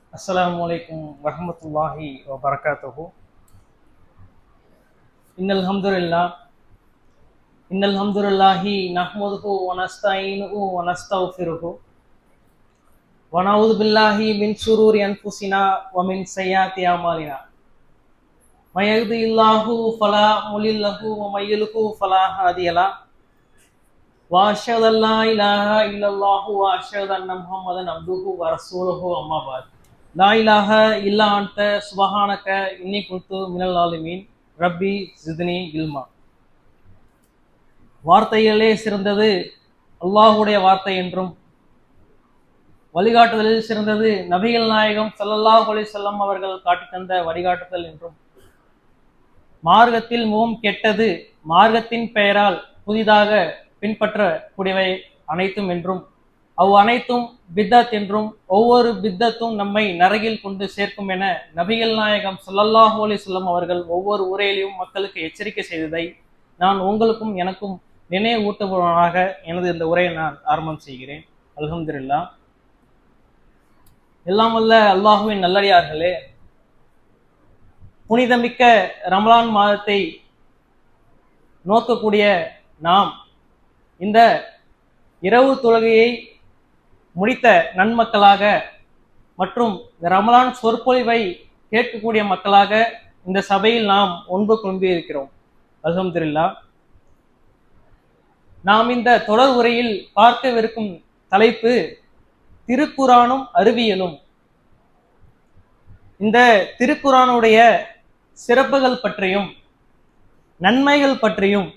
Assalamualaikum warahmatullahi wabarakatuh. Innal hamdalillah innal hamdalillahi nahmaduhu wa nasta'inuhu wa nastaghfiruhu wa na'udzu billahi min shururi anfusina wa min sayyiati a'malina. May yahdihillahu fala mudilla lahu wa may yudlil fala hadiya lahu. Wa asyhadu an la ilaha illallah wa asyhadu anna Muhammadan abduhu wa rasuluhu amma ba'd. La ilaha illa anta subhanaka inni kuntu minal zalimin. ரப்பி ஜித்னி இல்மா. வார்த்தைகளே சிறந்தது அல்லாஹுடைய வார்த்தை என்றும், வழிகாட்டுதலில் சிறந்தது நபிகள் நாயகம் ஸல்லல்லாஹு அலைஹி வஸல்லம் அவர்கள் காட்டி தந்த வழிகாட்டுதல் என்றும், மார்க்கத்தில் மிகவும் கெட்டது மார்க்கத்தின் பெயரால் புதிதாக பின்பற்றக்கூடியவை அனைத்தும் என்றும், அனைத்தும் பித்தத் என்றும், ஒவ்வொரு பித்தத்தும் நம்மை நரகில் கொண்டு சேர்க்கும் என நபிகள் நாயகம் ஸல்லல்லாஹு அலைஹி வஸல்லம் அவர்கள் ஒவ்வொரு உரையிலும் மக்களுக்கு எச்சரிக்கை செய்ததை நான் உங்களுக்கும் எனக்கும் நினைவூட்டுபவனாக எனது இந்த உரையை நான் ஆரம்பம் செய்கிறேன். அல்ஹம்துலில்லாஹ். எல்லாம் வல்ல அல்லாஹுவின் நல்லடியார்களே, புனிதமிக்க ரமலான் மாதத்தை நோக்கக்கூடிய நாம் இந்த இரவு தொழுகையை முடித்த நன்மக்களாக மற்றும் ரமலான் சொற்பொழிவை கேட்கக்கூடிய மக்களாக இந்த சபையில் நாம் ஒன்று கொண்டு இருக்கிறோம். அல்ஹம்துலில்லாஹ். நாம் இந்த தொடர் உரையில் பார்க்கவிருக்கும் தலைப்பு திருக்குரானும் அறிவியலும். இந்த திருக்குரானுடைய சிறப்புகள் பற்றியும் நன்மைகள் பற்றியும்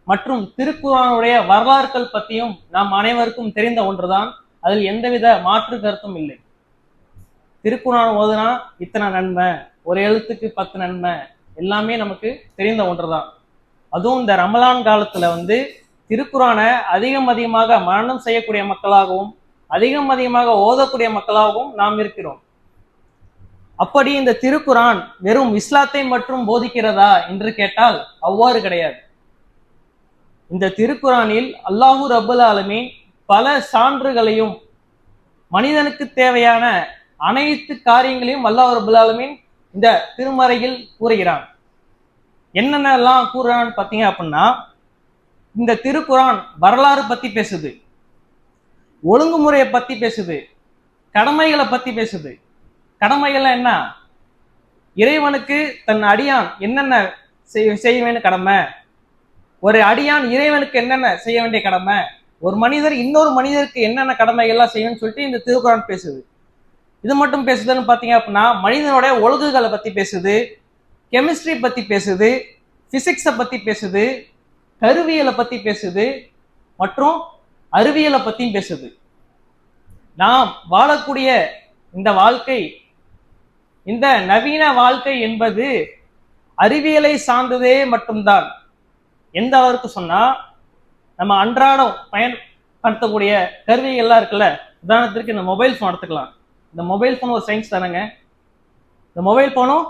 மற்றும் திருக்குரானுடைய வரலாறுகள் பற்றியும் நாம் அனைவருக்கும் தெரிந்த ஒன்றுதான். அதில் எந்தவித மாற்று கருத்தும் இல்லை. திருக்குரான் ஓதுனா இத்தனை நன்மை, ஒரு எழுத்துக்கு 10 நன்மை, எல்லாமே நமக்கு தெரிந்த ஒன்றுதான். அதுவும் இந்த ரமலான் காலத்துல திருக்குரானை அதிகமாக மரணம் செய்யக்கூடிய மக்களாகவும் அதிகமாக ஓதக்கூடிய மக்களாகவும் நாம் இருக்கிறோம். அப்படி இந்த திருக்குரான் வெறும் இஸ்லாத்தை மட்டும் போதிக்கிறதா என்று கேட்டால் அவ்வாறு கிடையாது. இந்த திருக்குரானில் அல்லாஹு ரப்புல் ஆலமீன் பல சான்றுகளையும் மனிதனுக்கு தேவையான அனைத்து காரியங்களையும் அல்லாஹ் ரப்புல் ஆலமீன் இந்த திருமறையில் கூறுகிறான். என்னென்னலாம் கூறுறான்னு பார்த்தீங்க அப்படின்னா, இந்த திருக்குரான் வரலாறு பத்தி பேசுது, ஒழுங்குமுறையை பத்தி பேசுது, கடமைகளை பத்தி பேசுது. கடமைகள் என்ன? இறைவனுக்கு தன் அடியான் என்னென்ன செய்ய வேண்டிய கடமை, ஒரு அடியான் இறைவனுக்கு என்னென்ன செய்ய வேண்டிய கடமை, ஒரு மனிதர் இன்னொரு மனிதருக்கு என்னென்ன கடமைகள்லாம் செய்யணும்னு சொல்லிட்டு இந்த திருக்குரான் பேசுது. இது மட்டும் பேசுதுன்னு பார்த்தீங்க அப்படின்னா, மனிதனுடைய ஒழுங்குகளை பத்தி பேசுது, கெமிஸ்ட்ரி பத்தி பேசுது, பிசிக்ஸை பத்தி பேசுது, கருவியலை பத்தி பேசுது மற்றும் அறிவியலை பத்தியும் பேசுது. நாம் வாழக்கூடிய இந்த வாழ்க்கை, இந்த நவீன வாழ்க்கை என்பது அறிவியலை சார்ந்ததே மட்டும்தான். எந்த அளவுக்கு சொன்னா, நம்ம அன்றாடம் பயன்படுத்தக்கூடிய கருவிகள்லாம் இருக்குல்ல, உதாரணத்திற்கு இந்த மொபைல் ஃபோன் எடுத்துக்கலாம். இந்த மொபைல் ஃபோன் ஒரு சயின்ஸ் தானேங்க. இந்த மொபைல் ஃபோனும்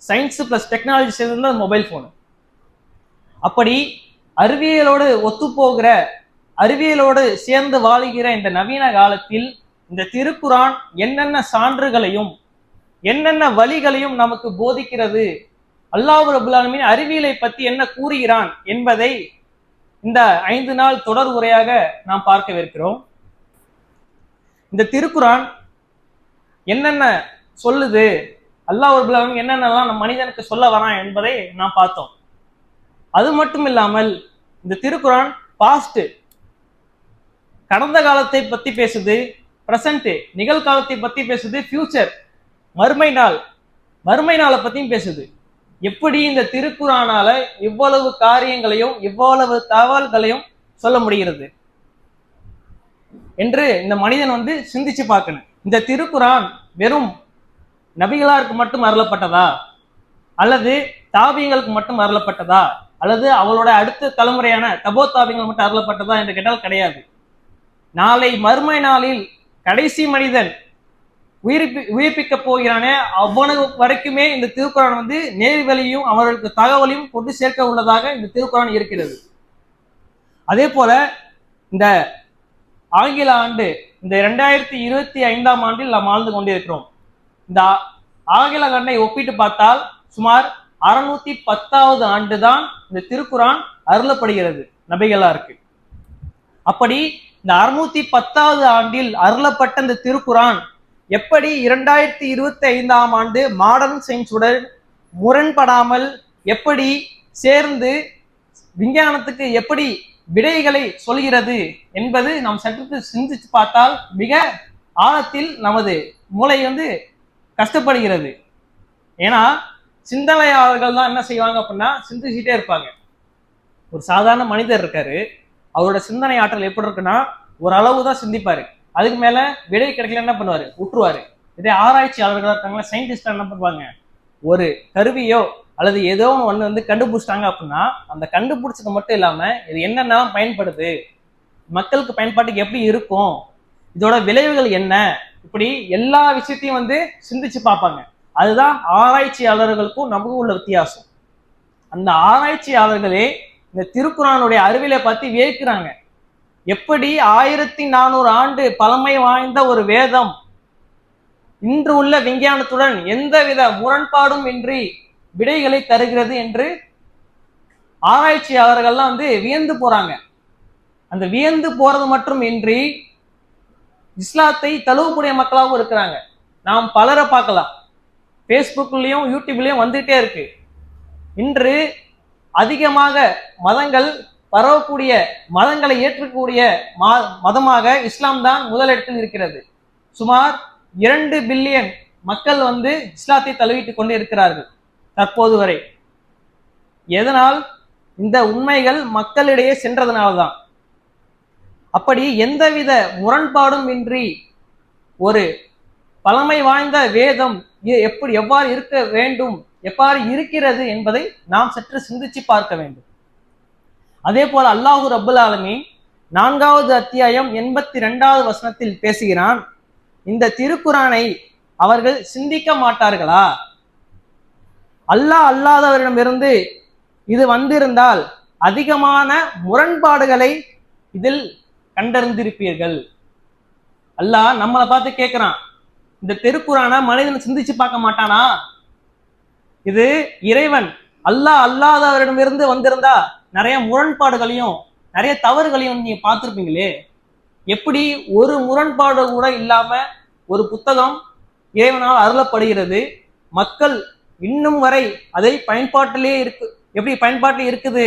சயின்ஸ் பிளஸ் டெக்னாலஜி சேர்ந்து மொபைல் ஃபோனு. அப்படி அறிவியலோடு ஒத்துப்போகிற, அறிவியலோடு சேர்ந்து வாழுகிற இந்த நவீன காலத்தில் இந்த திருக்குரான் என்னென்ன சான்றுகளையும் என்னென்ன வழிகளையும் நமக்கு போதிக்கிறது, அல்லாஹ் ரப்புல் ஆலமீன் அறிவியலை பற்றி என்ன கூறுகிறான் என்பதை இந்த 5 நாள் தொடர் உரையாக நாம் பார்க்கவிருக்கிறோம். இந்த திருக்குரான் என்னென்ன சொல்லுது, அல்லாஹ் ரப்புல் ஆலமீன் என்னென்னலாம் நம் மனிதனுக்கு சொல்ல வரான் என்பதை நாம் பார்த்தோம். அது மட்டும் இல்லாமல் இந்த திருக்குரான் பாஸ்ட், கடந்த காலத்தை பத்தி பேசுது, பிரசன்ட் நிகழ்காலத்தை பத்தி பேசுது, ஃபியூச்சர் மறுமை நாளை பத்தியும் பேசுது. எப்படி இந்த திருக்குரானால இவ்வளவு காரியங்களையும் இவ்வளவு தகவல்களையும் சொல்ல முடிகிறது என்று இந்த மனிதன் சிந்திச்சு பார்க்கணும். இந்த திருக்குரான் வெறும் நபிகளாருக்கு மட்டும் அருளப்பட்டதா, அல்லது தாபியங்களுக்கு மட்டும் அருளப்பட்டதா, அல்லது அவளோட அடுத்த தலைமுறையான தபோ தாபியங்கள் மட்டும் அருளப்பட்டதா என்று கேட்டால் கிடையாது. நாளை மறுமை நாளில் கடைசி மனிதன் உயிர்ப்பிக்க போகிறானே, அவ்வளவு வரைக்குமே இந்த திருக்குரான் நேர்வழியும் அவர்களுக்கு தகவலையும் கொண்டு சேர்க்க உள்ளதாக இந்த திருக்குரான் இருக்கிறது. அதே போல இந்த ஆங்கில ஆண்டு இந்த 2025ஆம் ஆண்டில் நாம் வாழ்ந்து கொண்டிருக்கிறோம். இந்த ஆங்கில கண்ணை ஒப்பிட்டு பார்த்தால் சுமார் 610வது ஆண்டு தான் இந்த திருக்குரான் அருளப்படுகிறது நபிகளாருக்கு. அப்படி இந்த 610வது ஆண்டில் அருளப்பட்ட இந்த திருக்குரான் எப்படி 2025ஆம் ஆண்டு மாடர்ன் சயின்ஸுடன் முரண்படாமல் எப்படி சேர்ந்து விஞ்ஞானத்துக்கு எப்படி விடைகளை சொல்கிறது என்பது நாம் சற்று சிந்திச்சு பார்த்தால் மிக ஆழத்தில் நமது மூளை கஷ்டப்படுகிறது. ஏன்னா சிந்தனையாளர்கள் தான் என்ன செய்வாங்க அப்படின்னா சிந்திச்சுட்டே இருப்பாங்க. ஒரு சாதாரண மனிதர் இருக்காரு, அவரோட சிந்தனை ஆற்றல் எப்படி இருக்குன்னா ஒரு அளவு தான் சிந்திப்பாரு, அதுக்கு மேல விடை கிடைக்கல என்ன பண்ணுவாரு, விட்டுருவாரு. இதே ஆராய்ச்சியாளர்களா இருக்காங்களா, சயின்டிஸ்டா என்ன பண்ணுவாங்க, ஒரு கருவியோ அல்லது ஏதோ ஒன்று கண்டுபிடிச்சிட்டாங்க அப்படின்னா அந்த கண்டுபிடிச்சது மட்டும் இல்லாம இது என்னென்னலாம் பயன்படுது, மக்களுக்கு பயன்பாட்டுக்கு எப்படி இருக்கும், இதோட விளைவுகள் என்ன, இப்படி எல்லா விஷயத்தையும் சிந்திச்சு பார்ப்பாங்க. அதுதான் ஆராய்ச்சியாளர்களுக்கும் நமக்கும் உள்ள வித்தியாசம். அந்த ஆராய்ச்சியாளர்களே இந்த திருக்குரானுடைய அறிவியலை பத்தி வியக்கிறாங்க. எப்படி 1400 ஆண்டு பழமை வாய்ந்த ஒரு வேதம் இன்று உள்ள விஞ்ஞானத்துடன் எந்தவித முரண்பாடும் இன்றி விடைகளை தருகிறது என்று ஆராய்ச்சியாளர்கள்லாம் வியந்து போறாங்க. அந்த வியந்து போறது மட்டும் இன்றி இஸ்லாத்தை தழுவக்கூடிய மக்களாகவும் இருக்கிறாங்க. நாம் பலரை பார்க்கலாம், ஃபேஸ்புக்லயும் யூடியூப்லயும் வந்துட்டே இருக்கு. இன்று அதிகமாக மதங்கள் பரவக்கூடிய, மதங்களை ஏற்றக்கூடிய மதமாக இஸ்லாம் தான் முதலிடத்தில் இருக்கிறது. சுமார் 2 பில்லியன் மக்கள் இஸ்லாத்தை தழுவிட்டுக் கொண்டு இருக்கிறார்கள் தற்போது வரை. எதனால்? இந்த உண்மைகள் மக்களிடையே சென்றதனால்தான். அப்படி எந்தவித முரண்பாடும் இன்றி ஒரு பழமை வாய்ந்த வேதம் எவ்வாறு இருக்க வேண்டும், எவ்வாறு இருக்கிறது என்பதை நாம் சற்று சிந்திச்சு பார்க்க வேண்டும். அதே போல அல்லாஹு ரப்புல் ஆலமீன் 4வது அத்தியாயம் 82வது வசனத்தில் பேசுகிறான், இந்த திருக்குரானை அவர்கள் சிந்திக்க மாட்டார்களா? அல்லாஹ் அல்லாதவரிடமிருந்து இது வந்திருந்தால் அதிகமான முரண்பாடுகளை இதில் கண்டறிந்திருப்பீர்கள். அல்லாஹ் நம்மளை பார்த்து கேட்கிறான், இந்த திருக்குரானை மனிதன் சிந்திச்சு பார்க்க மாட்டானா? இது இறைவன் அல்லாஹ் அல்லாதவரிடமிருந்து வந்திருந்தா நிறைய முரண்பாடுகளையும் நிறைய தவறுகளையும் நீங்க பார்த்திருப்பீங்களே. எப்படி ஒரு முரண்பாடு கூட இல்லாம ஒரு புத்தகம் இறைவனால் அருளப்படுகிறது, மக்கள் இன்னும் வரை அதை பயன்பாட்டிலே இருக்கு, எப்படி பயன்பாட்டில் இருக்குது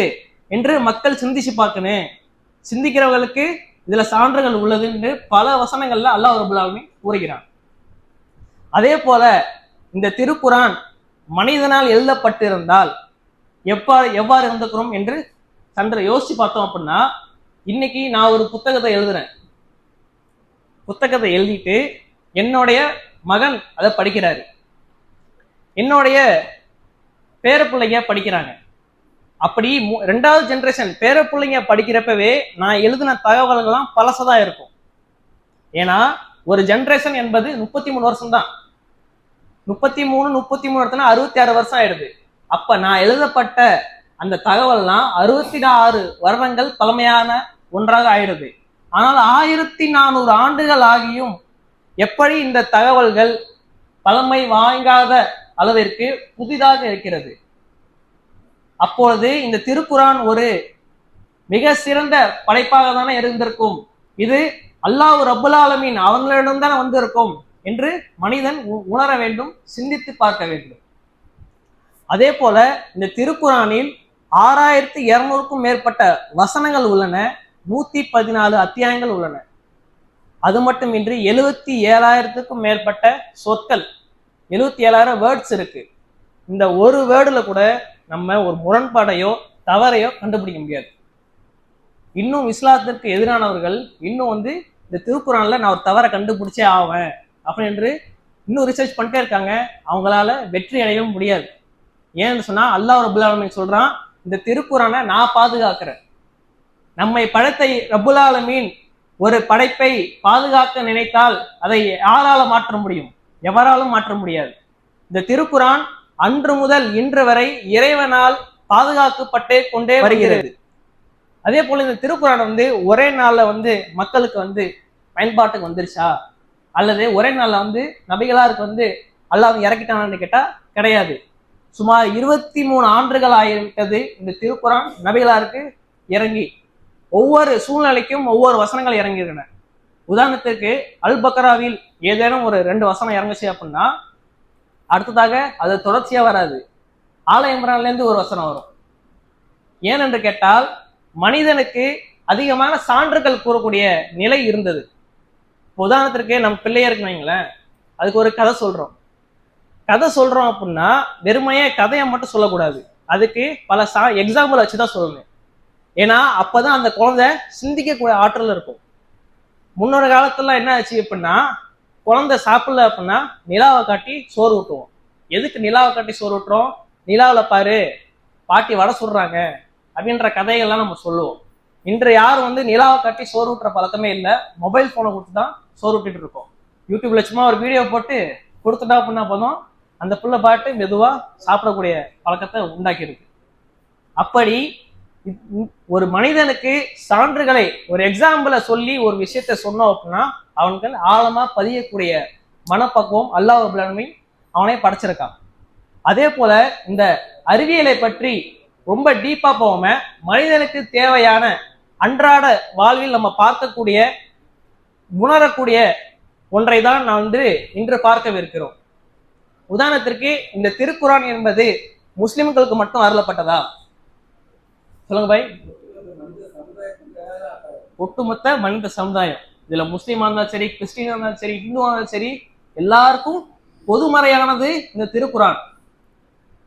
என்று மக்கள் சிந்திச்சு பார்க்கணும். சிந்திக்கிறவர்களுக்கு இதுல சான்றுகள் உள்ளது என்று பல வசனங்கள்ல அல்லாஹ் ரப்பல் ஆலமீன் கூறுகிறான். அதே போல இந்த திருக்குரான் மனிதனால் எழுதப்பட்டிருந்தால் எவ்வாறு இருந்திருக்கிறோம் என்று சற்று யோசிச்சு பார்த்தோம் அப்படின்னா, இன்னைக்கு நான் ஒரு புத்தகத்தை எழுதுறேன், புத்தகத்தை எழுதிட்டு என்னுடைய மகன் அதை படிக்கிறாரு, என்னுடைய பேர பிள்ளைங்க படிக்கிறாங்க. அப்படி 2வது ஜெனரேஷன் பேர பிள்ளைங்க படிக்கிறப்பவே நான் எழுதின தகவல்கள்லாம் பழசதான் இருக்கும். ஏன்னா ஒரு ஜெனரேஷன் என்பது 33 வருஷம் தான். 33 வருஷம்னா 66 வருஷம் ஆயிடுது. அப்ப நான் எழுதப்பட்ட அந்த தகவல்லாம் 66 வருடங்கள் பழமையான ஒன்றாக ஆயிடுது. ஆனால் 1400 ஆண்டுகள் ஆகியும் எப்படி இந்த தகவல்கள் பழமை வாங்காத அளவிற்கு புதிதாக இருக்கிறது. அப்பொழுது இந்த திருக்குரான் ஒரு மிக சிறந்த படைப்பாக தானே இருந்திருக்கும், இது அல்லாஹ் ரப்புல் ஆலமீன் அவர்களிடம் தான் வந்திருக்கும் என்று மனிதன் உணர வேண்டும், சிந்தித்து பார்க்க வேண்டும். அதே போல இந்த திருக்குரானில் 6200க்கும் மேற்பட்ட வசனங்கள் உள்ளன, 114 அத்தியாயங்கள் உள்ளன. அது மட்டுமின்றி 77,000க்கும் மேற்பட்ட சொற்கள், 77,000 வேர்ட்ஸ் இருக்கு. இந்த ஒரு வேர்டுல கூட நம்ம ஒரு முரண்பாடையோ தவறையோ கண்டுபிடிக்க முடியாது. இன்னும் இஸ்லாத்திற்கு எதிரானவர்கள் இன்னும் இந்த திருக்குரான்ல நான் ஒரு தவறை கண்டுபிடிச்சே ஆவேன் அப்படின்னு இன்னும் ரிசர்ச் பண்ணிட்டே இருக்காங்க. அவங்களால வெற்றி அடையவும் முடியாது. ஏன்னு சொன்னா அல்லாஹ் ரப்புல் ஆலமீன் சொல்றான், இந்த திருக்குரானை நான் பாதுகாக்கிறேன். நம்மை படைத்த ரப்புல் ஆலமீன் ஒரு படைப்பை பாதுகாக்க நினைத்தால் அதை யாரால மாற்ற முடியும்? எவராலும் மாற்ற முடியாது. இந்த திருக்குரான் அன்று முதல் இன்று வரை இறைவனால் பாதுகாக்கப்பட்டே கொண்டே வருகிறது. அதே போல இந்த திருக்குரான் ஒரே நாள்ல மக்களுக்கு பயன்பாட்டுக்கு வந்துருச்சா, அல்லது ஒரே நாள்ல நபிகளாருக்கு அல்லாஹ் வந்து இறக்கிட்டானான்னு கேட்டா கிடையாது. சுமார் 23 ஆண்டுகள் ஆகிவிட்டது இந்த திருக்குரான் நபிகளாருக்கு இறங்கி. ஒவ்வொரு சூழ்நிலைக்கும் ஒவ்வொரு வசனங்கள் இறங்கியிருக்கின்றன. உதாரணத்திற்கு அல் பக்ராவில் ஏதேனும் ஒரு 2 வசனம் இறங்குச்சு அப்படின்னா அடுத்ததாக அது தொடர்ச்சியா வராது. ஆல இம்ரான்ல இருந்து ஒரு வசனம் வரும். ஏனென்று கேட்டால் மனிதனுக்கு அதிகமான சான்றுகள் கூறக்கூடிய நிலை இருந்தது. உதாரணத்திற்கு நம்ம பிள்ளையா இருக்குன்னு வைங்களேன், அதுக்கு ஒரு கதை சொல்றோம். கதை சொல்றோம் அப்படின்னா வெறுமையே கதையை மட்டும் சொல்லக்கூடாது, அதுக்கு பல எக்ஸாம்பிள் வச்சுதான் சொல்லணும். ஏன்னா அப்பதான் அந்த குழந்தை சிந்திக்கக்கூடிய ஆற்றல் இருக்கும். முன்னொரு காலத்துல என்ன ஆச்சு அப்படின்னா, குழந்தை சாப்பிடல அப்படின்னா நிலாவை காட்டி சோறு ஊட்டுவோம். எதுக்கு நிலாவை காட்டி சோறு ஊட்டுறோம்? நிலாவில் பாரு பாட்டி வடை சுடுறாங்க அப்படின்ற கதைகள்லாம் நம்ம சொல்லுவோம். இன்று யாரும் வந்து நிலாவை காட்டி சோறு ஊட்டுற பழக்கமே இல்லை. மொபைல் போனை கொடுத்து தான் சோறு ஊட்டிட்டு இருக்கோம். யூடியூப்ல சும்மா ஒரு வீடியோ போட்டு கொடுத்துட்டா அப்படின்னா போதும், அந்த புள்ள பாட்டு மெதுவா சாப்பிடக்கூடிய பழக்கத்தை உண்டாக்கியிருக்கு. அப்படி ஒரு மனிதனுக்கு சான்றுகளை ஒரு எக்ஸாம்பிளை சொல்லி ஒரு விஷயத்த சொன்னோம் அப்படின்னா அவனுக்கு ஆழமா பதியக்கூடிய மனப்பக்குவம் அல்லாஹ் ரப்பல் ஆலமீன் அவனே படைச்சிருக்கான். அதே போல இந்த அறிவியலை பற்றி ரொம்ப டீப்பா போகாம மனிதனுக்கு தேவையான அன்றாட வாழ்வில் நம்ம பார்க்கக்கூடிய உணரக்கூடிய ஒன்றை தான் நான் வந்து இன்று பார்க்கவிருக்கிறோம். உதாரணத்திற்கு இந்த திருக்குரான் என்பது முஸ்லிம்களுக்கு மட்டும் அருளப்பட்டதா? சொல்லுங்க பாய். ஒட்டுமொத்த மனித சமுதாயம், இதுல முஸ்லீமா இருந்தாலும் சரி, கிறிஸ்டினா இருந்தாலும் சரி, இந்துவா இருந்தாலும் சரி, எல்லாருக்கும் பொதுமறையானது இந்த திருக்குரான்.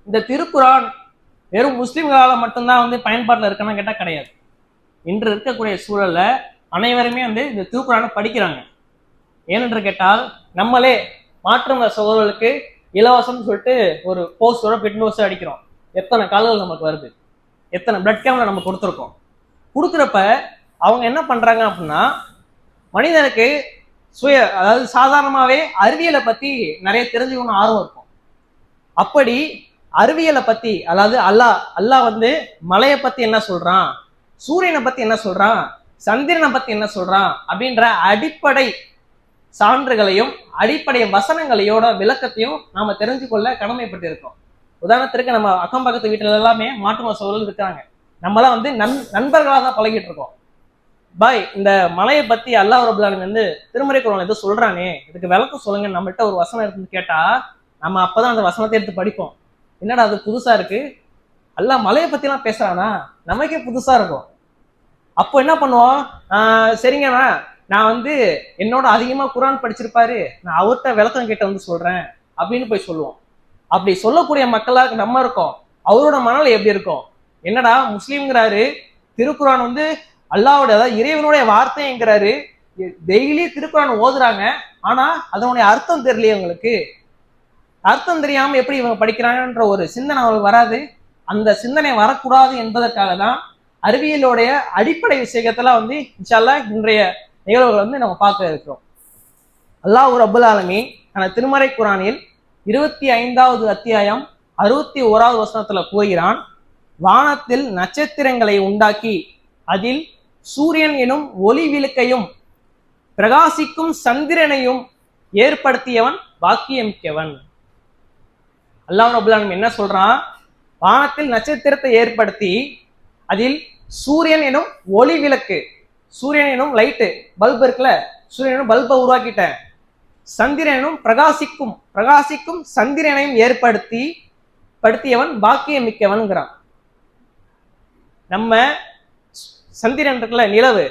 இந்த திருக்குரான் வெறும் முஸ்லிம்களால மட்டும்தான் வந்து பயன்பாட்டில் இருக்கணும்னு கேட்டா கிடையாது. இன்று இருக்கக்கூடிய சூழல்ல அனைவருமே வந்து இந்த திருக்குரானை படிக்கிறாங்க. ஏனென்று கேட்டால் நம்மளே மாற்று சகோதரர்களுக்கு இலவசம்னு சொல்லிட்டு ஒரு போஸ்டோட பிட்னோஸ் அடிக்கிறோம். எத்தனை கால்கள் நமக்கு வருது, எத்தனை பிளட் கேம்ல நம்ம கொடுத்துருக்கோம். கொடுக்குறப்ப அவங்க என்ன பண்றாங்க அப்படின்னா, மனிதனுக்கு அதாவது சாதாரணமாவே அறிவியலை பத்தி நிறைய தெரிஞ்சுக்கணும் ஆர்வம் இருக்கும். அப்படி அறிவியலை பத்தி, அதாவது அல்லாஹ் வந்து மலையை பத்தி என்ன சொல்றான், சூரியனை பத்தி என்ன சொல்றான், சந்திரனை பத்தி என்ன சொல்றான் அப்படின்ற அடிப்படை சான்றுகளையும் அடிப்படை வசனங்களையோட விளக்கத்தையும் நாம தெரிஞ்சு கொள்ள கடமைப்பட்டிருக்கோம். உதாரணத்திற்கு நம்ம அக்கம் பக்கத்து வீட்டுல எல்லாமே மாற்று சூழல் இருக்காங்க. நம்மளாம் வந்து நண்பர்களாக தான் பழகிட்டு இருக்கோம். பாய், இந்த மலையை பத்தி அல்லாஹ் ரப்பல் ஆலமீன் வந்து திருமறை குர்ஆன்ல ஏதோ சொல்றானே, இதுக்கு விளக்கம் சொல்லுங்க நம்மள்ட்ட ஒரு வசனம் இருக்குன்னு கேட்டா நம்ம அப்பதான் அந்த வசனத்தை எடுத்து படிப்போம். என்னடா அது புதுசா இருக்கு, அல்லாஹ் மலையை பத்தி எல்லாம் பேசுறானா, நமக்கே புதுசா இருக்கும். அப்போ என்ன பண்ணுவோம், சரிங்கண்ணா நான் வந்து என்னோட அதிகமா குர்ஆன் படிச்சிருப்பாரு, நான் அவர்கிட்ட விளக்கம் கேட்ட வந்து சொல்றேன் அப்படின்னு போய் சொல்லுவோம். அப்படி சொல்லக்கூடிய மக்களாக நம்ம இருக்கோம். அவரோட மனநிலை எப்படி இருக்கும்? என்னடா முஸ்லீம்ங்கிறாரு, திருக்குரான் வந்து அல்லாஹ்வுடைய அதாவது இறைவனுடைய வார்த்தைங்கிறாரு, டெய்லி திருக்குரான் ஓதுறாங்க, ஆனா அதனுடைய அர்த்தம் தெரியலையே உங்களுக்கு, அர்த்தம் தெரியாம எப்படி இவங்க படிக்கிறாங்கன்ற ஒரு சிந்தனை அவங்களுக்கு வராது. அந்த சிந்தனை வரக்கூடாது என்பதற்காக தான் அறிவியலுடைய அடிப்படை விஷயத்தெல்லாம் வந்து இன்ஷா அல்லாஹ் இன்றைய நிகழ்வுகள் வந்து நம்ம பார்க்க இருக்கிறோம். அல்லாஹ் ரப்பல் ஆலமீன் அந்த திருமறை குர்ஆனில் 25வது அத்தியாயம் 61வது வசனத்துல கூறுகிறான், வானத்தில் நட்சத்திரங்களை உண்டாக்கி அதில் சூரியன் எனும் ஒளி விளக்கையும் பிரகாசிக்கும் சந்திரனையும் ஏற்படுத்தியவன் பாக்கியமிக்கவன். அல்லாஹ் ரப்பல் ஆலமீன் என்ன சொல்றான், வானத்தில் நட்சத்திரத்தை ஏற்படுத்தி அதில் சூரியன் எனும் ஒளி விளக்கு, சூரியன் எனும் லைட்டு பல்பு இருக்குல்ல, சூரியன் எனும் பல்பை உருவாக்கிட்டேன், சந்திரனும் பிரகாசிக்கும் சந்திரனையும் ஏற்படுத்தியவன் பாக்கியம் மிக்கவன்கிறான். நம்ம சந்திரன் இருக்குல்ல, நிலவு,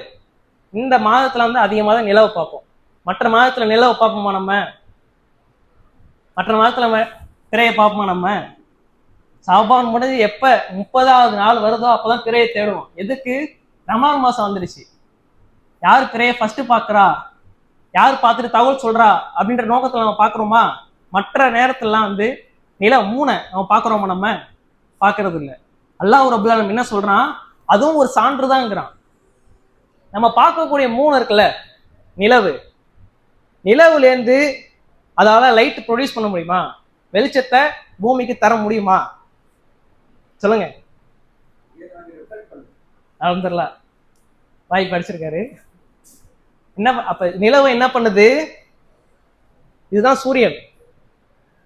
இந்த மாதத்துல வந்து அதிகமாக தான் நிலவை பார்ப்போம். மற்ற மாதத்துல நிலவை பார்ப்போமா? மற்ற மாதத்துல நம்ம திரையை பார்ப்போமா? நம்ம சாபான் முடிஞ்சு எப்ப 30வது நாள் வருதோ அப்பதான் திரையை தேடுவோம். எதுக்கு? ரமலான் மாசம் வந்துருச்சு, யார் திரையை ஃபர்ஸ்ட் பாக்குறா, யார் பார்த்துட்டு தகவல் சொல்றா அப்படின்ற நோக்கத்துல நம்ம பாக்குறோமா? மற்ற நேரத்துலலாம் வந்து நில மூணை நம்ம பாக்குறோமா? நம்ம பாக்குறது இல்லை. அல்லாஹ் ரப்பல் ஆலமீன் என்ன சொல்றான், அதுவும் ஒரு சான்றுதான்ங்கிறான். நம்ம பார்க்கக்கூடிய மூணு இருக்குல்ல, நிலவுலேருந்து அதால லைட் ப்ரொடியூஸ் பண்ண முடியுமா? வெளிச்சத்தை பூமிக்கு தர முடியுமா? சொல்லுங்க. அல்ஹம்துலில்லாஹ் வாய் படிச்சிருக்காரு. என்ன அப்ப நிலவு என்ன பண்ணுது? இதுதான் சூரியன்.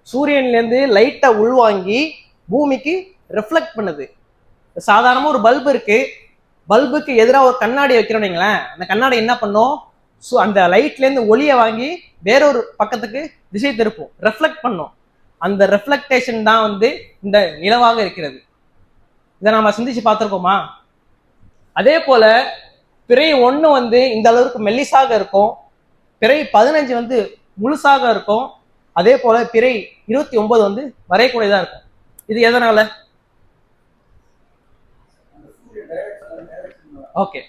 சூரியன்லேருந்து லைட்டை உள்வாங்கி பூமிக்கு ரிஃப்ளெக்ட் பண்ணுது. சாதாரணமாக ஒரு பல்பு இருக்கு, பல்புக்கு எதிராக ஒரு கண்ணாடி வைக்கிறோம் வைங்களேன், அந்த கண்ணாடி என்ன பண்ணும், அந்த லைட்லேருந்து ஒளியை வாங்கி வேறொரு பக்கத்துக்கு திசை திருப்பும், ரெஃப்ளெக்ட் பண்ணும். அந்த ரெஃப்ளெக்டேஷன் தான் வந்து இந்த நிலவாக இருக்கிறது. இதை நாம சிந்திச்சு பார்த்துருக்கோமா? அதே போல பிறை 1 வந்து இந்த அளவுக்கு மெல்லிசாக இருக்கும், பிறை 15 வந்து முழுசாக இருக்கும், அதே போல பிறை 29 வந்து வரைக்கூடியதா இருக்கும். இது எதனால? ஓகே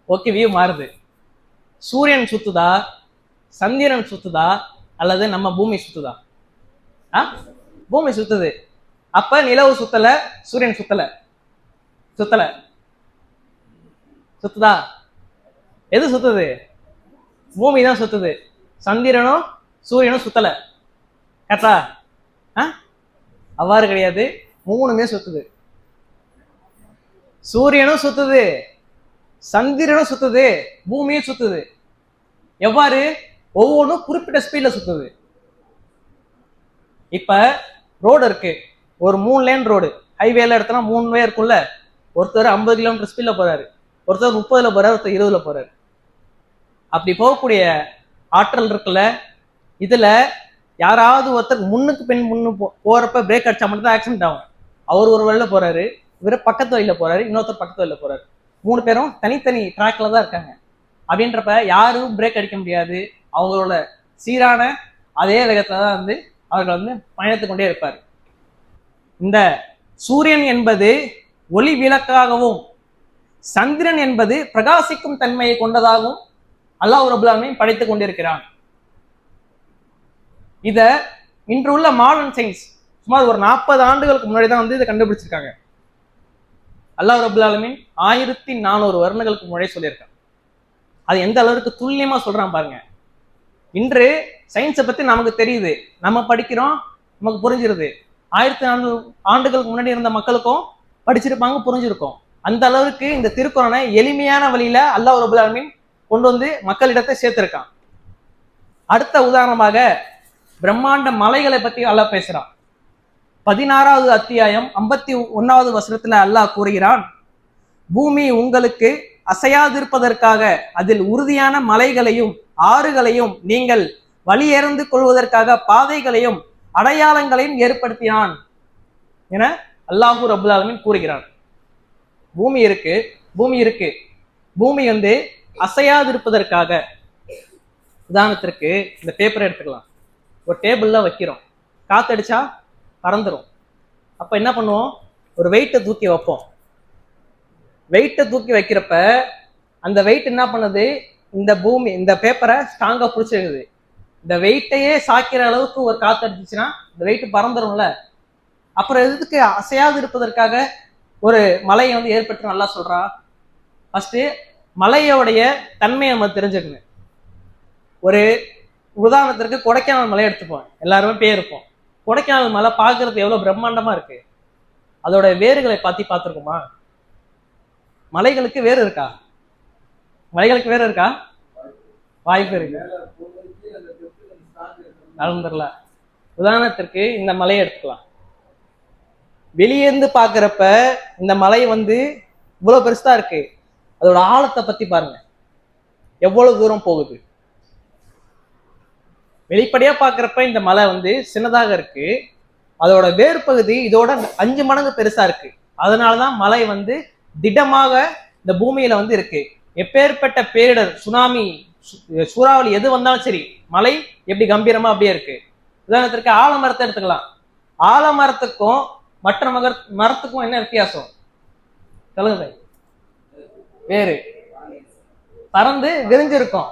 ஓகே வியூ மாறுது. சூரியன் சுத்துதா, சந்திரன் சுத்துதா, அல்லது நம்ம பூமி சுத்துதா? பூமி சுத்துது. அப்ப நிலவு சுத்தல, சூரியன் சுத்தல. சுத்தல சுத்துதா? எது சுத்துது? பூமி தான் சுத்துது. சந்திரனும் சூரியனும் சுத்தல. கரெக்டா? அவ்வாறு கிடையாது, மூணுமே சுத்துது. சூரியனும் சுத்துது, சந்திரனும் சுத்துது, பூமியும் சுத்துது. எவ்வாறு? ஒவ்வொன்றும் குறிப்பிட்ட ஸ்பீட்ல சுத்துது. இப்ப ரோடு இருக்கு, ஒரு 3 லேன் ரோடு, ஹைவேல எடுத்தனா 3 வே இருக்கும்ல. ஒருத்தர் 50 கிலோமீட்டர் ஸ்பீட்ல போறாரு, ஒருத்தர் 30ல போறாரு, ஒருத்தர் 20ல போறாரு. அப்படி போகக்கூடிய ஆற்றல் இருக்குல்ல, இதுல யாராவது ஒருத்தர் முன்னுக்கு பின் போறப்ப பிரேக் அடிச்சா மட்டும் தான் ஆக்சிடென்ட் ஆகும். அவர் ஒரு வழியில போறாரு, இவர் பக்கத்து வழியில போறாரு, இன்னொருத்தர் பக்கத்து வழியில போறாரு. 3 பேரும் தனித்தனி ட்ராக்ல தான் இருக்காங்க. அப்படின்றப்ப யாரும் பிரேக் அடிக்க முடியாது. அவங்களோட சீரான அதே வேகத்துல தான் வந்து அவர்கள் வந்து பயணித்து கொண்டே இருப்பார். இந்த சூரியன் என்பது ஒளி விளக்காகவும், சந்திரன் என்பது பிரகாசிக்கும் தன்மையை கொண்டதாகவும் அல்லாஹ் ரப்பல் ஆலமீன் படைத்துக் கொண்டிருக்கிறான். இத இன்று உள்ள மாடர்ன் சயின்ஸ் சுமார் ஒரு 40 ஆண்டுகளுக்கு முன்னாடி தான் வந்து இதை கண்டுபிடிச்சிருக்காங்க. அல்லாஹ் ரப்பல் ஆலமீன் 1400 வருடங்களுக்கு முன்னாடி சொல்லியிருக்காங்க. அது எந்த அளவுக்கு துல்லியமா சொல்றான் பாருங்க. இன்று சயின்ஸை பத்தி நமக்கு தெரியுது, நம்ம படிக்கிறோம், நமக்கு புரிஞ்சிருது. 1400 ஆண்டுகளுக்கு முன்னாடி இருந்த மக்களுக்கும் படிச்சிருப்பாங்க, புரிஞ்சிருக்கும். அந்த அளவுக்கு இந்த திருக்குறானை எளிமையான வழியில அல்லாஹ் ரப்பல் ஆலமீன் கொண்டு வந்து மக்களிடத்தை சேர்த்திருக்கான். அடுத்த உதாரணமாக பிரம்மாண்ட மலைகளை பத்தி அல்லாஹ் பேசுறான். 16வது அத்தியாயம் 51வது வசனத்துல அல்லாஹ் கூறுகிறான், பூமி உங்களுக்கு அசையாதிருப்பதற்காக அதில் உறுதியான மலைகளையும் ஆறுகளையும் நீங்கள் வழியேறந்து கொள்வதற்காக பாதைகளையும் அடையாளங்களையும் ஏற்படுத்தினான் என அல்லாஹு ரப்பல் ஆலமீன் கூறுகிறான். பூமி இருக்கு, பூமி வந்து அசையாதிருப்பதற்காக. உதாரணத்திற்கு இந்த பேப்பரை எடுத்துக்கலாம், ஒரு டேபிள்ல வைக்கிறோம், காத்தடிச்சா பறந்துடும். அப்ப என்ன பண்ணுவோம், ஒரு வெயிட்டை தூக்கி வைப்போம். வெயிட்டை தூக்கி வைக்கிறப்ப அந்த வெயிட் என்ன பண்ணுது, இந்த பூமி இந்த பேப்பரை ஸ்ட்ராங்கா பிடிச்சிருக்குது. இந்த வெயிட்டையே சாய்க்கிற அளவுக்கு ஒரு காத்து அடிச்சுச்சுன்னா இந்த வெயிட் பறந்துடும்ல. அப்புறம் எதுக்கு அசையாது இருப்பதற்காக ஒரு மலையை வந்து ஏற்பட்டு நல்லா சொல்றா. ஃபர்ஸ்ட் மலையோடைய தன்மையை நம்ம தெரிஞ்சுக்கணும். ஒரு உதாரணத்திற்கு கொடைக்கானல் மலை எடுத்துப்போம், எல்லாருமே பேருப்போம். கொடைக்கானல் மலை பார்க்கறது எவ்வளவு பிரம்மாண்டமா இருக்கு. அதோட வேர்களை பார்த்துருக்கோமா? மலைகளுக்கு வேறு இருக்கா? மலைகளுக்கு வேறு இருக்கா? வாய்ப்பு இருக்கு. நடந்துடல. உதாரணத்திற்கு இந்த மலையை எடுத்துக்கலாம். வெளியேந்து பாக்குறப்ப இந்த மலை வந்து இவ்வளவு பெருசா இருக்கு. அதோட ஆழத்தை பத்தி பாருங்க, எவ்வளவு தூரம் போகுது. வெளிப்படையா பாக்குறப்ப இந்த மலை வந்து சின்னதாக இருக்கு, அதோட வேறு பகுதி இதோட 5 மடங்கு பெருசா இருக்கு. அதனாலதான் மலை வந்து திடமாக இந்த பூமியில வந்து இருக்கு. எப்பேற்பட்ட பேரிடர், சுனாமி, சூறாவளி எது வந்தாலும் சரி, மலை எப்படி கம்பீரமா அப்படியே இருக்கு. உதாரணத்திற்கு ஆலமரத்தை எடுத்துக்கலாம். ஆலமரத்துக்கும் மற்ற மரத்துக்கும் என்ன வித்தியாசம் சொல்லுங்க? வேறு பறந்து விரிஞ்சிருக்கும்.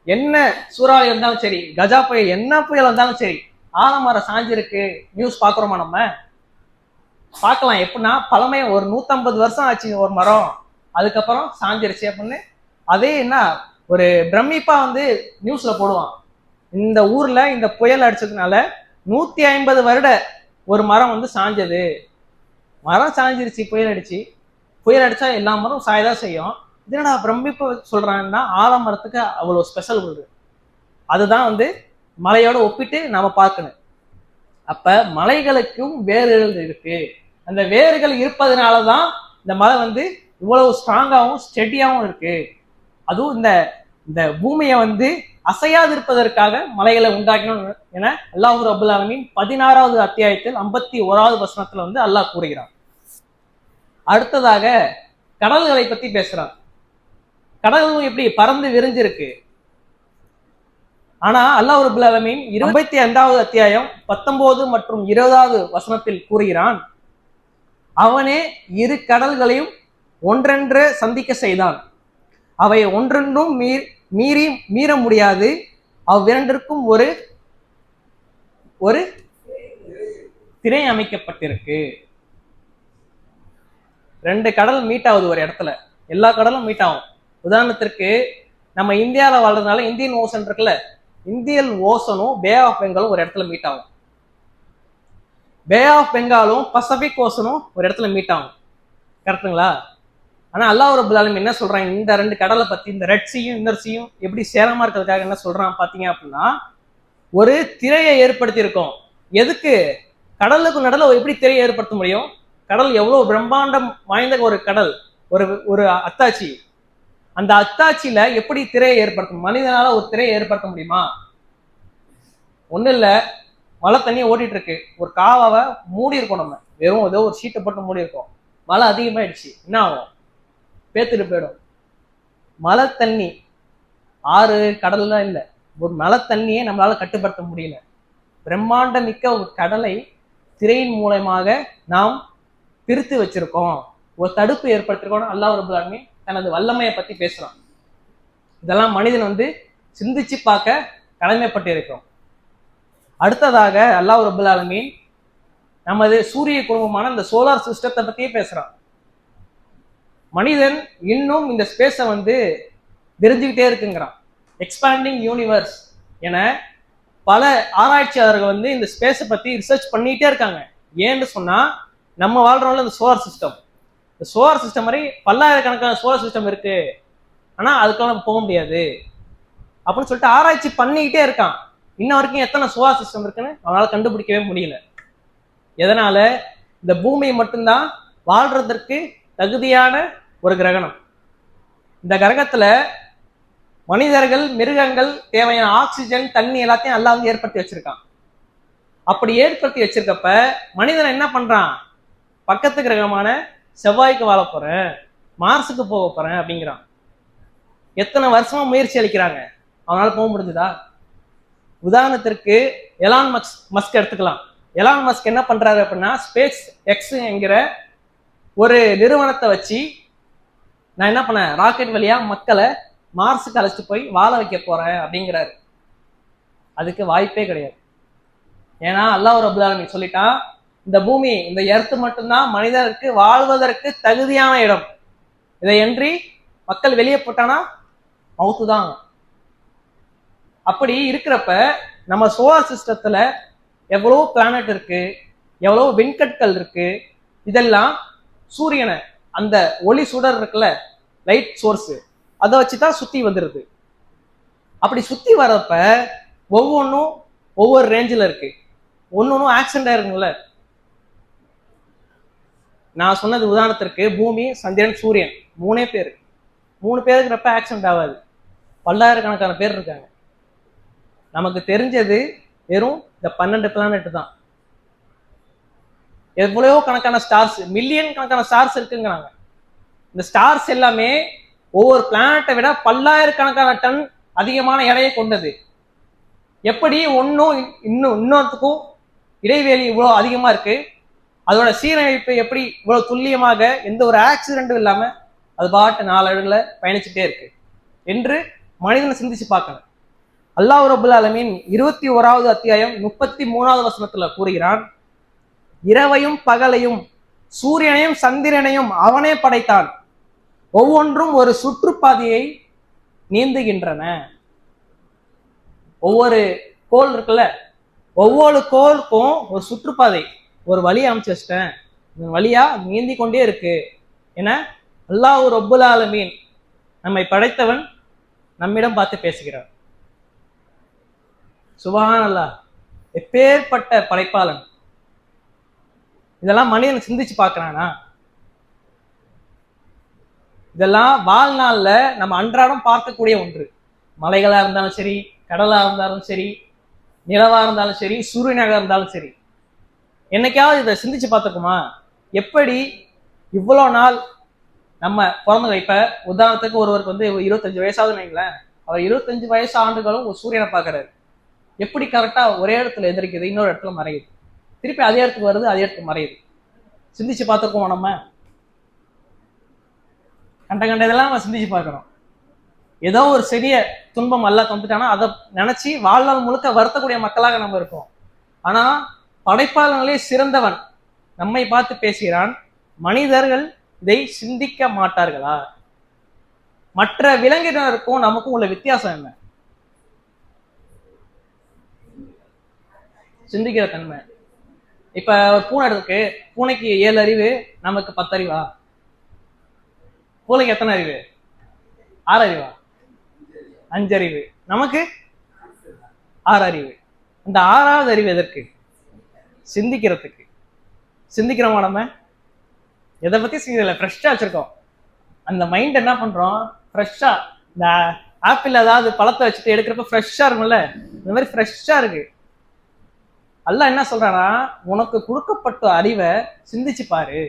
என்ன சூறாவளி இருந்தாலும் சரி, கஜா புயல், என்ன புயல் வந்தாலும் சரி, ஆலமரம் சாஞ்சிருக்கு. நியூஸ் பாக்குறோமா? நம்ம பார்க்கலாம். எப்படின்னா பழமைய ஒரு 150 வருஷம் ஆச்சு ஒரு மரம், அதுக்கப்புறம் சாஞ்சிருச்சு அப்படின்னு. அதே என்ன ஒரு பிரமிப்பா வந்து நியூஸ்ல போடுவான், இந்த ஊர்ல இந்த புயல் அடிச்சதுனால 150 வருட ஒரு மரம் வந்து சாஞ்சது. மரம் சாஞ்சிருச்சு, புயல் அடிச்சா எல்லா மரம் சாயதான் செய்யும். இதனடா பிரமிப்பு சொல்றாங்கன்னா ஆலமரத்துக்கு அவ்வளவு ஸ்பெஷல் வருது. அதுதான் வந்து மலையோட ஒப்பிட்டு நாம பார்க்கணும். அப்ப மலைகளுக்கும் வேர்கள் இருக்கு. அந்த வேர்கள் இருப்பதனாலதான் இந்த மலை வந்து இவ்வளவு ஸ்ட்ராங்காகவும் ஸ்டெடியாகவும் இருக்கு. அதுவும் இந்த இந்த பூமியை வந்து அசையாது இருப்பதற்காக மலைகளை உண்டாக்கணும் என அல்லாஹ் ரப்புல் ஆலமீன் 16வது அத்தியாயத்தில் 51வது வசனத்துல வந்து அல்லாஹ் கூறுகிறான். அடுத்ததாக கடல்களை பத்தி பேசுறான். கடலும் எப்படி பறந்து விரிஞ்சிருக்கு. ஆனா அல்லாஹ் ரப்புல் ஆலமீன் 25வது அத்தியாயம் 19 மற்றும் 20வது வசனத்தில் கூறுகிறான், அவனே இரு கடல்களையும் ஒன்றென்று சந்திக்க செய்தான். அவை ஒன்றென்றும் மீற முடியாது. அவ்விரண்டிற்கும் ஒரு ஒரு திரை அமைக்கப்பட்டிருக்கு. 2 கடல் மீட் ஆகுது ஒரு இடத்துல. எல்லா கடலும் மீட் ஆகும். உதாரணத்திற்கு நம்ம இந்தியாவில் வாழ்றதுனால இந்தியன் ஓசன் இருக்குல்ல, இந்தியன் ஓசனும் பே ஆஃப் பெங்காலும் ஒரு இடத்துல மீட் ஆகும். பே ஆஃப் பெங்காலும் பசிபிக் ஓசனும் ஒரு இடத்துல மீட் ஆகும். கரெக்டுங்களா? ஆனா அல்லாஹ் ரப்புல் ஆலமீன் என்ன சொல்றான், இந்த 2 கடலை பத்தி, இந்த ரெட் சீயும் இன்னர் சீயும் எப்படி சேரமா இருக்கிறதுக்காக என்ன சொல்றான் பாத்தீங்க அப்படின்னா, ஒரு திரையை ஏற்படுத்தி இருக்கோம். எதுக்கு? கடலுக்கு நடுல எப்படி திரையை ஏற்படுத்த முடியும்? கடல் எவ்வளவு பிரம்மாண்டம் வாய்ந்த ஒரு கடல், ஒரு ஒரு அத்தாட்சி. அந்த அத்தாட்சியில எப்படி திரையை ஏற்படுத்தும்? மனிதனால ஒரு திரையை ஏற்படுத்த முடியுமா? ஒண்ணு இல்ல, மழை தண்ணி ஓடிட்டு இருக்கு, ஒரு காவாவை மூடி இருக்கோம், நம்ம வெறும் ஏதோ ஒரு ஷீட்டை போட்டு மூடி இருக்கோம். மழை அதிகமாயிடுச்சு, என்ன ஆகும்? பேத்துட்டு போயிடும். மழை தண்ணி, ஆறு கடல்லாம் இல்லை, ஒரு மழை தண்ணியே நம்மளால கட்டுப்படுத்த முடியல. பிரம்மாண்ட மிக்க ஒரு கடலை திரையின் மூலமாக நாம் பிரித்து வச்சிருக்கோம், ஒரு தடுப்பு ஏற்படுத்திருக்கோம். அல்லாஹ் ரப்புல் ஆலமீன் தனது வல்லமையை பத்தி பேசுறான். இதெல்லாம் மனிதன் வந்து சிந்திச்சு பார்க்க கடமைப்பட்டு இருக்கிறோம். அடுத்ததாக அல்லாஹ் ரப்புல் ஆலமீன் நமது சூரிய குடும்பமான இந்த சோலார் சிஸ்டத்தை பத்தியே பேசுறான். மனிதன் இன்னும் இந்த ஸ்பேஸை வந்து விரிஞ்சுக்கிட்டே இருக்குங்கிறான். எக்ஸ்பாண்டிங் யூனிவர்ஸ் என பல ஆராய்ச்சியாளர்கள் வந்து இந்த ஸ்பேஸை பத்தி ரிசர்ச் பண்ணிட்டே இருக்காங்க. ஏன்னு சொன்னா, நம்ம வாழ்றோம்ல இந்த சோலார் சிஸ்டம், இந்த சோலார் சிஸ்டம் மாதிரி பல்லாயிரக்கணக்கான சோலார் சிஸ்டம் இருக்கு. ஆனா அதுக்கெல்லாம் நம்ம போக முடியாது அப்படின்னு சொல்லிட்டு ஆராய்ச்சி பண்ணிக்கிட்டே இருக்கான். இன்ன வரைக்கும் எத்தனை சோலார் சிஸ்டம் இருக்குன்னு அவனால கண்டுபிடிக்கவே முடியல. எதனால? இந்த பூமி மட்டும்தான் வாழ்றதற்கு தகுதியான ஒரு கிரகணம். இந்த கிரகத்துல மனிதர்கள், மிருகங்கள் தேவையான ஆக்சிஜன், தண்ணி எல்லாத்தையும் அல்லாஹ் வந்து ஏற்படுத்தி வச்சிருக்கான். அப்படி ஏற்படுத்தி வச்சிருக்கப்ப மனிதன் என்ன பண்றான்? பக்கத்து கிரகமான செவ்வாய்க்கு வாழ போறேன், மார்ஸுக்கு போக போறேன் அப்படிங்கிறான். எத்தனை வருஷமா முயற்சி அளிக்கிறாங்க, அவனால போக முடிஞ்சுதா? உதாரணத்திற்கு எலான் மஸ்க் எடுத்துக்கலாம். எலான் மஸ்க் என்ன பண்றாரு அப்படின்னா, ஸ்பேஸ் எக்ஸ் என்கிற ஒரு நிறுவனத்தை வச்சு நான் என்ன பண்ணேன், ராக்கெட் வழியா மக்களை மார்ஸுக்கு அழைச்சிட்டு போய் வாழ வைக்க போறேன் அப்படிங்கிறாரு. அதுக்கு வாய்ப்பே கிடையாது. ஏன்னா அல்லாஹ் ரப்புல் ஆலமீன் சொல்லிட்டான், இந்த பூமி, இந்த எர்த்து மட்டும்தான் மனிதருக்கு வாழ்வதற்கு தகுதியான இடம். இதை என்று மக்கள் வெளியே போட்டானா மவுத்து தான். அப்படி இருக்கிறப்ப நம்ம சோலார் சிஸ்டத்துல எவ்வளவு பிளானட் இருக்கு, எவ்வளவு விண்கற்கள் இருக்கு, இதெல்லாம் சூரியனை, அந்த ஒளி சுடர் இருக்குல்ல, லைட் சோர்ஸ், அதை வச்சுதான் சுத்தி வந்துருது. அப்படி சுத்தி வரப்ப ஒவ்வொன்றும் ஒவ்வொரு ரேஞ்சில் இருக்கு, ஒன்னொன்னும் ஆக்சிடென்ட் ஆயிருக்குங்கள. நான் சொன்னது உதாரணத்திற்கு பூமி, சந்திரன், சூரியன், 3 பேர். 3 பேருக்கிறப்ப ஆக்சிடென்ட் ஆகாது. பல்லாயிரக்கணக்கான பேர் இருக்காங்க. நமக்கு தெரிஞ்சது வெறும் இந்த 12 பிளானட் தான். எவ்வளவோ கணக்கான ஸ்டார்ஸ், மில்லியன் கணக்கான ஸ்டார்ஸ் இருக்குங்கிறாங்க. இந்த ஸ்டார்ஸ் எல்லாமே ஒவ்வொரு பிளானட்டை விட பல்லாயிரக்கணக்கான டன் அதிகமான எடையை கொண்டது. எப்படி ஒன்னும் இன்னொருத்துக்கும் இடைவெளி இவ்வளவு அதிகமா இருக்கு, அதோட சீரமைப்பு எப்படி இவ்வளவு துல்லியமாக எந்த ஒரு ஆக்சிடென்ட்டும் இல்லாம அது பாட்டு 4 அడుగుல பயணிச்சுட்டே இருக்கு என்று மனிதனை சிந்திச்சு பார்க்கணும். அல்லாஹ் ரப்புல் ஆலமீன் 21வது அத்தியாயம் 33வது வசனத்துல கூறுகிறான், இரவையும் பகலையும் சூரியனையும் சந்திரனையும் அவனே படைத்தான், ஒவ்வொன்றும் ஒரு சுற்றுப்பாதையை நீந்துகின்றன. ஒவ்வொரு கோள் இருக்குல்ல, ஒவ்வொரு கோளுக்கும் ஒரு சுற்றுப்பாதை, ஒரு வழி அமைச்சு வச்சிட்டேன், இந்த வழியா நீந்தி கொண்டே இருக்கு என அல்லாஹ் ரப்புல் ஆலமீன் நம்மை படைத்தவன் நம்மிடம் பார்த்து பேசுகிறார். சுபஹானல்லாஹ், எப்பேற்பட்ட படைப்பாளன்! இதெல்லாம் மனிதன் சிந்திச்சு பார்க்கறானா? இதெல்லாம் வாழ்நாள்ல நம்ம அன்றாடம் பார்க்கக்கூடிய ஒன்று. மலைகளா இருந்தாலும் சரி, கடலா இருந்தாலும் சரி, நிலவா இருந்தாலும் சரி, சூரியனாக இருந்தாலும் சரி, என்னைக்காவது இதை சிந்திச்சு பார்த்துக்குமா? எப்படி இவ்வளோ நாள் நம்ம பிறந்த இப்ப உதாரணத்துக்கு ஒருவருக்கு வந்து 25 வயசாவது வைங்களேன், அவர் 25 வயசு ஆண்டுகளும் ஒரு சூரியனை பார்க்கறாரு. எப்படி கரெக்டா ஒரே இடத்துல எதிர்க்குது, இன்னொரு இடத்துல மறையுது, திருப்பி அதே இடத்துக்கு வருது, அதே இடத்துக்கு மறையுது. சிந்திச்சு பார்த்துருக்கோம் நம்ம? கண்ட இதெல்லாம் நம்ம சிந்திச்சு பார்க்கணும். ஏதோ ஒரு சிறிய துன்பம் எல்லாம் தந்துட்டானா அதை நினைச்சு வாழ்நாள் முழுக்க வருத்தக்கூடிய மக்களாக நம்ம இருக்கோம். ஆனா படைப்பாளர்களே சிறந்தவன் நம்மை பார்த்து பேசுகிறான், மனிதர்கள் இதை சிந்திக்க மாட்டார்களா? மற்ற விலங்கினருக்கும் நமக்கும் உள்ள வித்தியாசம் என்ன? சிந்திக்கிற தன்மை. இப்ப ஒரு பூனை இருக்கு, பூனைக்கு 7 அறிவு, நமக்கு 10 அறிவா? பூனைக்கு எத்தனை அறிவு? 6 அறிவா? 5 அறிவு. நமக்கு 6 அறிவு. இந்த 6வது அறிவு எதற்கு? சிந்திக்கிறதுக்கு. சிந்திக்கிறோமா நம்ம? எதை பத்தி சிந்திக்கல, ஃப்ரெஷ்ஷா வச்சிருக்கோம். அந்த மைண்ட் என்ன பண்றோம், ஃப்ரெஷ்ஷா இந்த ஆப்பிள் ஏதாவது பழத்தை வச்சுட்டு எடுக்கிறப்ப ஃப்ரெஷ்ஷா இருக்கும்ல, இந்த மாதிரி ஃப்ரெஷ்ஷா இருக்கு. அல்லாஹ் என்ன சொல்றானா, உனக்கு கொடுக்கப்பட்ட அறிவை சிந்திச்சு பாரு.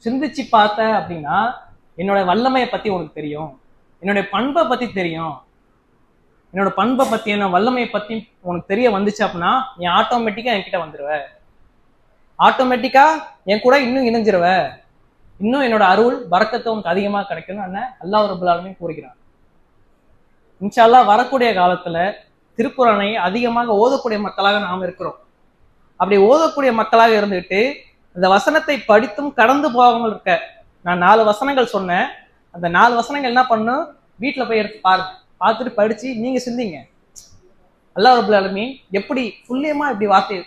சிந்திச்சு பார்த்த அப்படின்னா என்னோட வல்லமையை பத்தி உனக்கு தெரியும், என்னுடைய பண்பை பத்தி தெரியும். என்னோட பண்பை பத்தி, என்ன வல்லமையை பத்தி உனக்கு தெரிய வந்துச்சு அப்படின்னா நீ ஆட்டோமேட்டிக்கா என்கிட்ட வந்துருவ, ஆட்டோமேட்டிக்கா என் கூட இன்னும் இணைஞ்சிருவ, இன்னும் என்னோட அருள் பரக்கத்தை உனக்கு அதிகமா கிடைக்கும்னு அல்லாஹ் ரப்பல் ஆலமீன் கூறுகிறான். இன்ஷா அல்லாஹ் வரக்கூடிய காலத்துல திருக்குர்ஆனை அதிகமாக ஓதக்கூடிய மக்களாக நாம் இருக்கிறோம். அப்படி ஓதக்கூடிய மக்களாக இருந்துட்டு இந்த வசனத்தை படித்தும் கடந்து போகாமல் இருக்க, நான் 4 வசனங்கள் சொன்னேன், அந்த 4 வசனங்கள் என்ன பண்ணும், வீட்டுல போய் எடுத்து பாருங்க, பார்த்துட்டு படிச்சு நீங்க சிந்திங்க. அல்லாஹ் ரப்பல் ஆலமீன் எப்படி புல்லியமா இப்படி வார்த்தை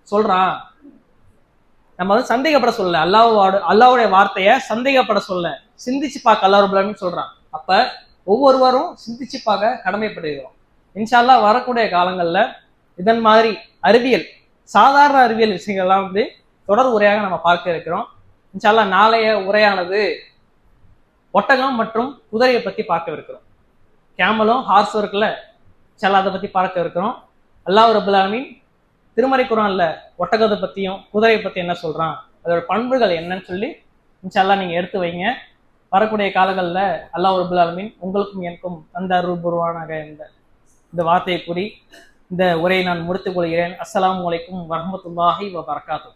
சொல்றான். நம்ம வந்து சந்தேகப்பட சொல்ல, அல்லாஹ்வுடைய வார்த்தையை சந்தேகப்பட சொல்ல, சிந்திச்சு பார்க்க அல்லாஹ் ரப்பல் ஆலமீன் சொல்றான். அப்ப ஒவ்வொருவரும் சிந்திச்சு பார்க்க கடமைப்படுகிறோம். இன்ஷா அல்லாஹ் வரக்கூடிய காலங்கள்ல இதன் மாதிரி அறிவியல், சாதாரண அறிவியல் விஷயங்கள்லாம் வந்து தொடர் உரையாக நம்ம பார்க்க இருக்கிறோம். இன்ஷா அல்லாஹ் நாளைய உரையானது ஒட்டகம் மற்றும் குதிரையை பத்தி பார்க்க இருக்கிறோம். கேமலும் ஹார்ஸ் இருக்குல்ல, இன்ஷா அல்லாஹ் அதை பத்தி பார்க்க இருக்கிறோம். அல்லாஹ் ரப்பல் ஆலமீன் திருமறை குர்ஆன்ல ஒட்டகத்தை பத்தியும் குதிரையை பத்தி என்ன சொல்றான், அதோட பண்புகள் என்னன்னு சொல்லி இன்ஷா அல்லாஹ் நீங்க எடுத்து வைங்க. வரக்கூடிய காலங்களில் அல்லாஹ் ரப்பல் ஆலமீன் உங்களுக்கும் எனக்கும் தந்த அருள் புரிவானாக. இந்த வார்த்தையை கூறி இந்த உரையை நான் முடித்துக் கொள்கிறேன். அஸ்ஸலாமு அலைக்கும் வரஹ்மத்துல்லாஹி வபரகாத்துஹு.